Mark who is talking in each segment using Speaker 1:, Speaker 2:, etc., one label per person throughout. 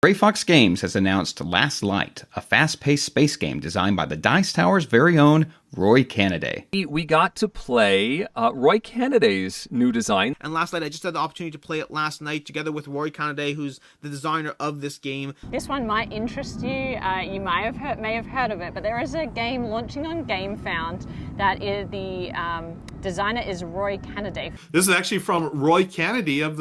Speaker 1: Gray Fox Games has announced Last Light, a fast-paced space game designed by the Dice Tower's very own Roy Cannaday.
Speaker 2: We got to play Roy Cannaday's new design.
Speaker 3: And Last Light, I just had the opportunity to play it last night together with Roy Cannaday, who's the designer of this game.
Speaker 4: This one might interest you. You may have heard of it, but there is a game launching on GameFound that is the designer is Roy Cannaday.
Speaker 5: This is actually from Roy Cannaday of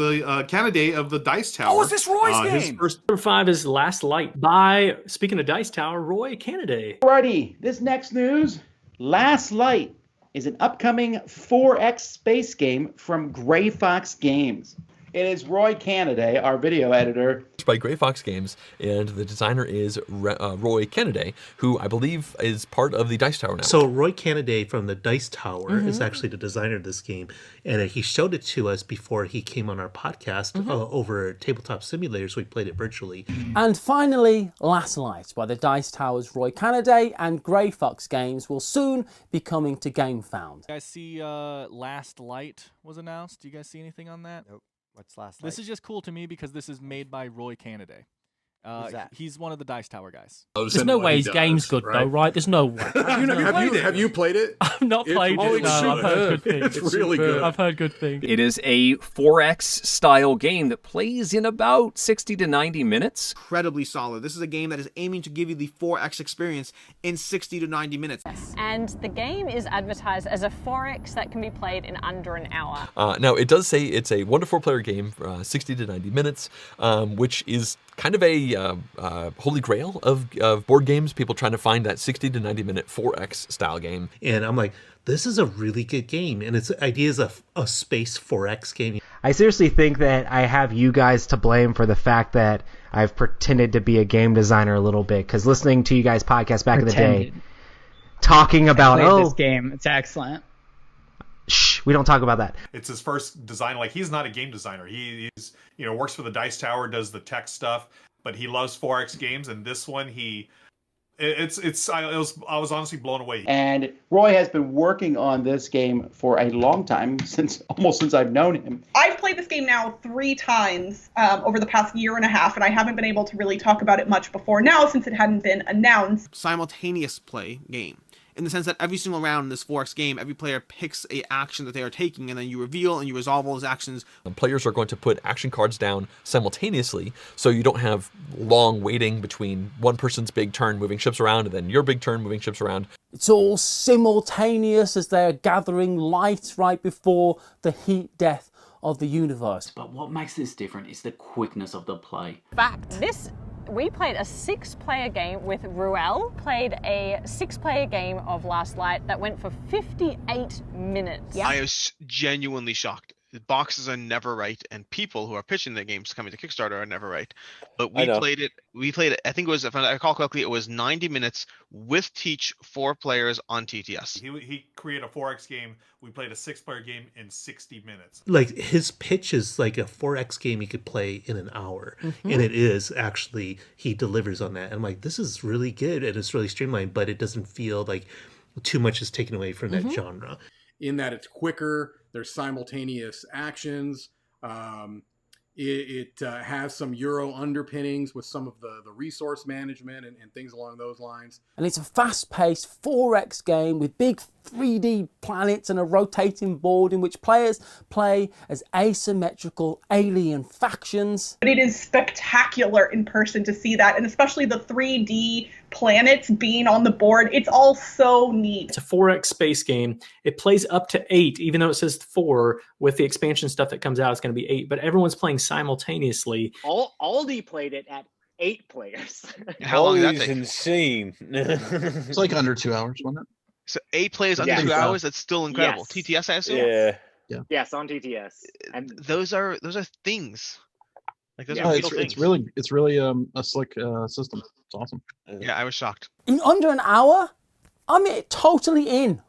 Speaker 5: the Dice Tower.
Speaker 2: Oh, is this Roy's game?
Speaker 6: Number 5 is Last Light by, speaking of Dice Tower, Roy Cannaday.
Speaker 7: Alrighty, this next news, Last Light is an upcoming 4X space game from Gray Fox Games. It is Roy Cannaday, our video editor.
Speaker 8: It's by Gray Fox Games, and the designer is Roy Cannaday, who I believe is part of the Dice Tower now.
Speaker 9: So Roy Cannaday from the Dice Tower is actually the designer of this game, and he showed it to us before he came on our podcast over Tabletop Simulators. We played it virtually.
Speaker 10: And finally, Last Light by the Dice Tower's Roy Cannaday and Gray Fox Games will soon be coming to GameFound.
Speaker 11: You guys see Last Light was announced? Do you guys see anything on that?
Speaker 12: Nope. What's Last Light?
Speaker 11: This is just cool to me because this is made by Roy Cannaday.
Speaker 12: Who's that?
Speaker 11: He's one of the Dice Tower guys.
Speaker 6: There's no way his game's good, though, right? There's no way.
Speaker 5: Have you played it?
Speaker 6: I've not played it. No, I've heard good things.
Speaker 5: It's really good.
Speaker 6: I've heard good things.
Speaker 2: It is a 4X style game that plays in about 60 to 90 minutes.
Speaker 3: Incredibly solid. This is a game that is aiming to give you the 4X experience in 60 to 90 minutes.
Speaker 4: And the game is advertised as a 4X that can be played in under an hour.
Speaker 8: Now, it does say it's a 1 to 4 player game, 60 to 90 minutes, which is kind of a holy grail of board games, people trying to find that 60 to 90 minute 4X style game.
Speaker 9: And I'm like, this is a really good game, and its idea is a space 4X game.
Speaker 13: I seriously think that I have you guys to blame for the fact that I've pretended to be a game designer a little bit, because listening to you guys' podcast back in the day, talking about
Speaker 14: this game, it's excellent.
Speaker 13: Shh, we don't talk about that.
Speaker 5: It's his first design. Like, he's not a game designer. He's works for the Dice Tower, does the tech stuff, but he loves 4X games. And this one, I was honestly blown away.
Speaker 7: And Roy has been working on this game for a long time, almost since I've known him.
Speaker 15: I've played this game now 3 times over the past year and a half, and I haven't been able to really talk about it much before now since it hadn't been announced.
Speaker 3: Simultaneous play game. In the sense that every single round in this 4X game, every player picks a action that they are taking, and then you reveal and you resolve all those actions.
Speaker 8: Players are going to put action cards down simultaneously, so you don't have long waiting between one person's big turn moving ships around and then your big turn moving ships around.
Speaker 10: It's all simultaneous as they're gathering light right before the heat death of the universe.
Speaker 16: But what makes this different is the quickness of the play.
Speaker 4: Fact. We played a 6-player game with Ruel, played a 6-player game of Last Light that went for 58 minutes.
Speaker 17: Yeah. I was genuinely shocked. Boxes are never right, and people who are pitching the games coming to Kickstarter are never right. But we played it, I think it was, if I recall correctly, it was 90 minutes with Teach 4 players on TTS.
Speaker 5: He created a 4X game. We played a 6-player game in 60 minutes.
Speaker 9: Like, his pitch is like a 4X game you could play in an hour. And it is actually, he delivers on that. And I'm like, this is really good, and it's really streamlined, but it doesn't feel like too much is taken away from that genre.
Speaker 18: In that it's quicker, there's simultaneous actions. It has some Euro underpinnings with some of the resource management and things along those lines.
Speaker 10: And it's a fast-paced 4X game with big 3D planets and a rotating board in which players play as asymmetrical alien factions.
Speaker 15: But it is spectacular in person to see that, and especially the 3D planets being on the board. It's all so neat.
Speaker 6: It's a 4X space game. It plays up to 8, even though it says 4. With the expansion stuff that comes out, it's going to be 8. But everyone's playing simultaneously.
Speaker 14: Aldi played it at 8 players.
Speaker 17: How long did that take?
Speaker 12: Insane.
Speaker 19: It's like under 2 hours, wasn't it?
Speaker 17: So 8 plays under 2 hours. That's still incredible.
Speaker 14: Yes.
Speaker 17: TTS, I assume.
Speaker 19: Yeah.
Speaker 14: Yes, on TTS.
Speaker 17: And those are things. Like those are real things.
Speaker 19: It's really a slick system. It's awesome.
Speaker 17: Yeah, I was shocked.
Speaker 10: In under an hour, I'm totally in.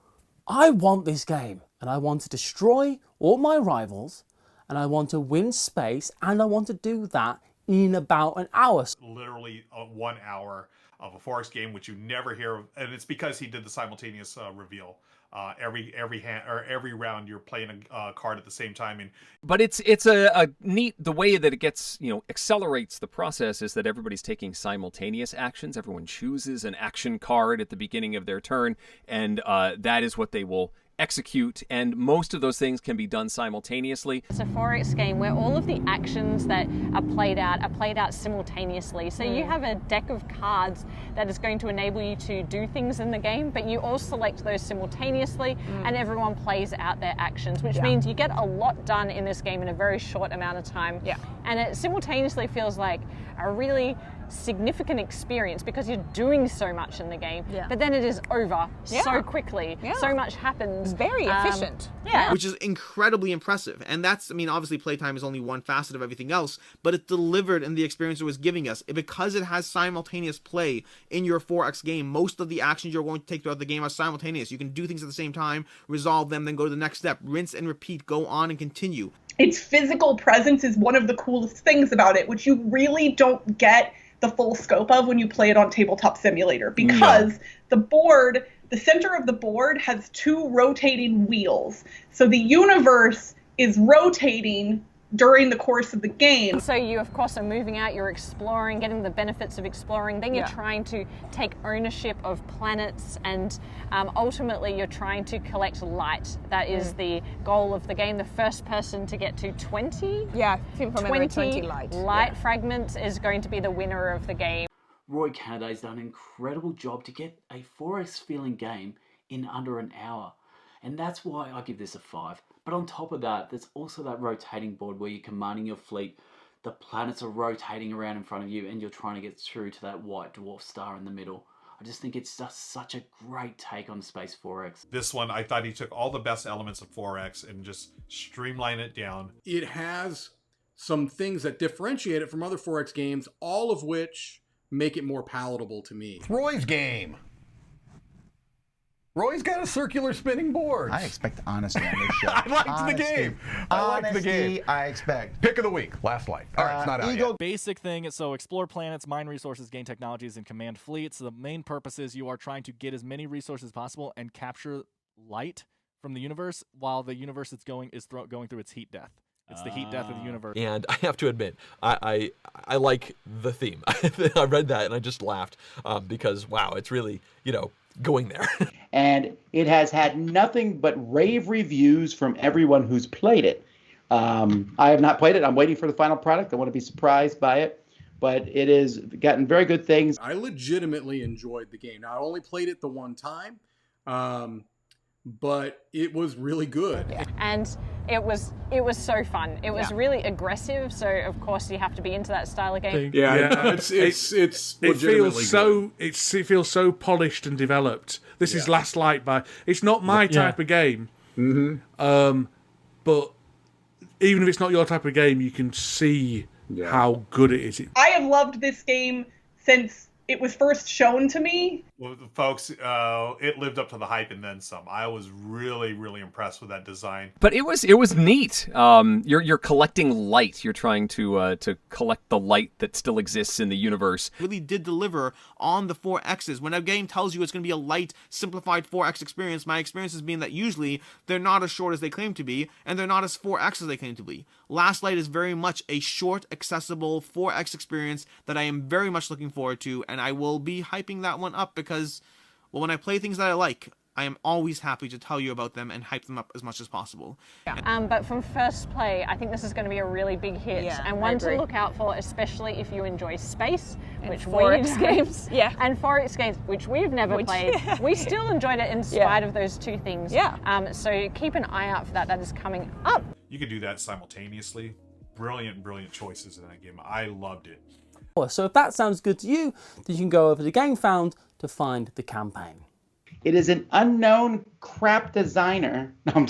Speaker 10: I want this game, and I want to destroy all my rivals, and I want to win space, and I want to do that in about an hour.
Speaker 5: Literally 1 hour of a 4X game, which you never hear of, and it's because he did the simultaneous reveal. every round you're playing a card at the same time. And
Speaker 2: But it's a neat, the way that it gets, accelerates the process is that everybody's taking simultaneous actions. Everyone chooses an action card at the beginning of their turn, and that is what they will execute, and most of those things can be done simultaneously.
Speaker 4: It's a 4X game where all of the actions that are played out simultaneously. So you have a deck of cards that is going to enable you to do things in the game, but you all select those simultaneously and everyone plays out their actions, which means you get a lot done in this game in a very short amount of time. Yeah. And it simultaneously feels like a really significant experience because you're doing so much in the game, but then it is over so quickly. So much happens.
Speaker 20: Very efficient.
Speaker 3: Which is incredibly impressive. And that's, obviously playtime is only one facet of everything else, but it delivered in the experience it was giving us. Because it has simultaneous play in your 4X game, most of the actions you're going to take throughout the game are simultaneous. You can do things at the same time, resolve them, then go to the next step, rinse and repeat, go on and continue.
Speaker 15: Its physical presence is one of the coolest things about it, which you really don't get the full scope of when you play it on Tabletop Simulator, because the center of the board has 2 rotating wheels. So the universe is rotating during the course of the game.
Speaker 4: So you, of course, are moving out, you're exploring, getting the benefits of exploring, then you're trying to take ownership of planets, and ultimately you're trying to collect light. That is the goal of the game. The first person to get to 20 light fragments is going to be the winner of the game.
Speaker 16: Roy Canada's done an incredible job to get a 4X feeling game in under an hour. And that's why I give this a 5. But on top of that, there's also that rotating board where you're commanding your fleet. The planets are rotating around in front of you and you're trying to get through to that white dwarf star in the middle. I just think it's just such a great take on Space 4X.
Speaker 5: This one, I thought he took all the best elements of 4X and just streamlined it down.
Speaker 18: It has some things that differentiate it from other 4X games, all of which make it more palatable to me.
Speaker 21: Roy's game. Roy's got a circular spinning board.
Speaker 22: I expect honesty on this show.
Speaker 21: I liked the game. I liked the game.
Speaker 22: I expect.
Speaker 21: Pick of the week, Last Light. All right, it's not out yet.
Speaker 11: Basic thing, so explore planets, mine resources, gain technologies, and command fleets. The main purpose is you are trying to get as many resources as possible and capture light from the universe while the universe it's going through its heat death. It's the heat death of the universe.
Speaker 8: And I have to admit, I like the theme. I read that and I just laughed because, wow, it's really, going there.
Speaker 7: And it has had nothing but rave reviews from everyone who's played it. I have not played it. I'm waiting for the final product. I want to be surprised by it. But it has gotten very good things.
Speaker 18: I legitimately enjoyed the game. Now, I only played it the one time, but it was really good.
Speaker 4: And it was so fun. It was really aggressive, so of course you have to be into that style of game.
Speaker 23: It feels so polished and developed. This is Last Light it's not my type of game. But even if it's not your type of game, you can see how good it is.
Speaker 15: I have loved this game since it was first shown to me.
Speaker 5: Well, folks, it lived up to the hype and then some. I was really, really impressed with that design.
Speaker 2: But it was neat. You're collecting light. You're trying to collect the light that still exists in the universe.
Speaker 3: Really did deliver on the 4Xs. When a game tells you it's going to be a light, simplified 4X experience, my experience has been that usually they're not as short as they claim to be, and they're not as 4X as they claim to be. Last Light is very much a short, accessible 4X experience that I am very much looking forward to, and I will be hyping that one up because, well, when I play things that I like, I am always happy to tell you about them and hype them up as much as possible.
Speaker 4: But from first play, I think this is going to be a really big hit, and one to look out for, especially if you enjoy space, which
Speaker 20: 4X games,
Speaker 4: and 4X games, which we've never played. We still enjoyed it in spite of those two things. So keep an eye out for that. That is coming up.
Speaker 5: You could do that simultaneously. Brilliant choices in that game. I loved it.
Speaker 10: So if that sounds good to you, then you can go over to GameFound to find the campaign.
Speaker 7: It is an unknown crap designer. No, I'm